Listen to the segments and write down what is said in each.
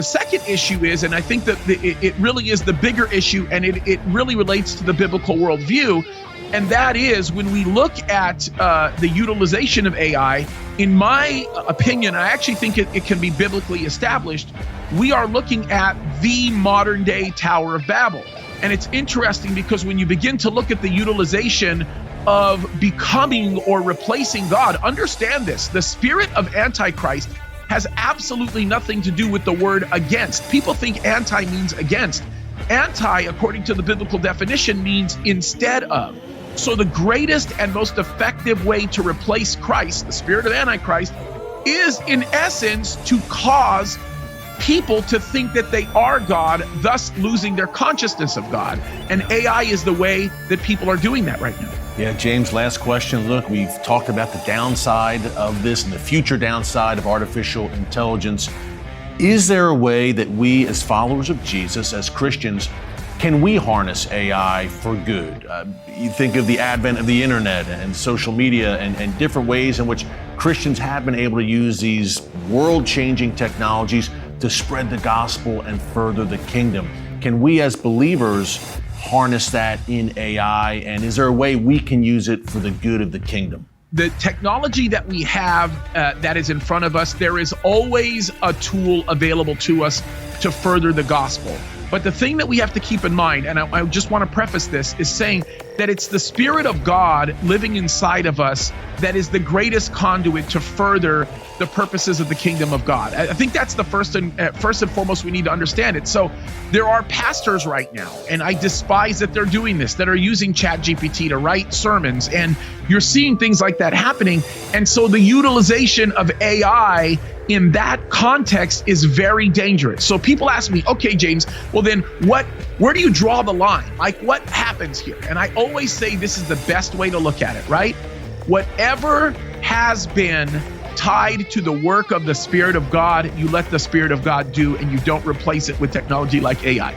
The second issue is, and I think that it really is the bigger issue, and it really relates to the biblical worldview, and that is when we look at the utilization of AI, in my opinion, I actually think it can be biblically established. We are looking at the modern day Tower of Babel. And it's interesting because when you begin to look at the utilization of becoming or replacing God, understand this, the spirit of Antichrist has absolutely nothing to do with the word against. People think anti means against. Anti, according to the biblical definition, means instead of. So the greatest and most effective way to replace Christ, the spirit of Antichrist, is in essence to cause people to think that they are God, thus losing their consciousness of God. And AI is the way that people are doing that right now. Yeah, James, last question. Look, we've talked about the downside of this and the future downside of artificial intelligence. Is there a way that we as followers of Jesus, as Christians, can we harness AI for good? You think of the advent of the internet and social media and different ways in which Christians have been able to use these world-changing technologies to spread the gospel and further the kingdom. Can we as believers harness that in AI? And is there a way we can use it for the good of the kingdom? The technology that we have that is in front of us, there is always a tool available to us to further the gospel. But the thing that we have to keep in mind, and I just want to preface this, is saying that it's the Spirit of God living inside of us that is the greatest conduit to further the purposes of the kingdom of God. I think that's the first and foremost we need to understand it. So there are pastors right now, and I despise that they're doing this, that are using ChatGPT to write sermons, and you're seeing things like that happening. And so the utilization of AI in that context is very dangerous. So people ask me, okay, James, well then where do you draw the line? Like what happens here? And I always say this is the best way to look at it, right? Whatever has been tied to the work of the Spirit of God, you let the Spirit of God do, and you don't replace it with technology like AI,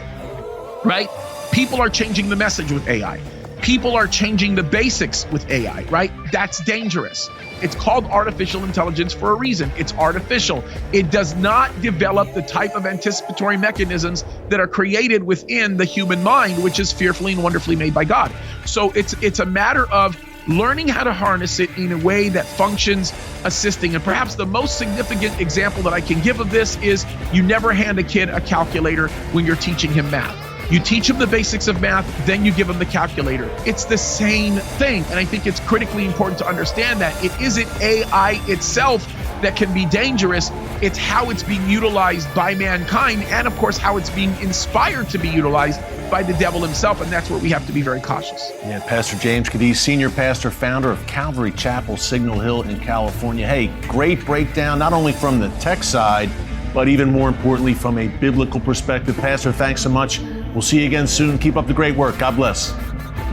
right? People are changing the message with AI. People are changing the basics with AI, right? That's dangerous. It's called artificial intelligence for a reason. It's artificial. It does not develop the type of anticipatory mechanisms that are created within the human mind, which is fearfully and wonderfully made by God. So it's a matter of learning how to harness it in a way that functions assisting. And perhaps the most significant example that I can give of this is you never hand a kid a calculator when you're teaching him math. You teach him the basics of math, then you give him the calculator. It's the same thing. And I think it's critically important to understand that it isn't AI itself that can be dangerous. It's how it's being utilized by mankind, and of course, how it's being inspired to be utilized by the devil himself. And that's where we have to be very cautious. Yeah, Pastor James Cadiz, senior pastor, founder of Calvary Chapel, Signal Hill in California. Hey, great breakdown, not only from the tech side, but even more importantly, from a biblical perspective. Pastor, thanks so much. We'll see you again soon. Keep up the great work. God bless.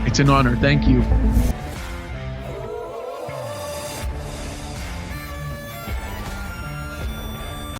It's an honor. Thank you.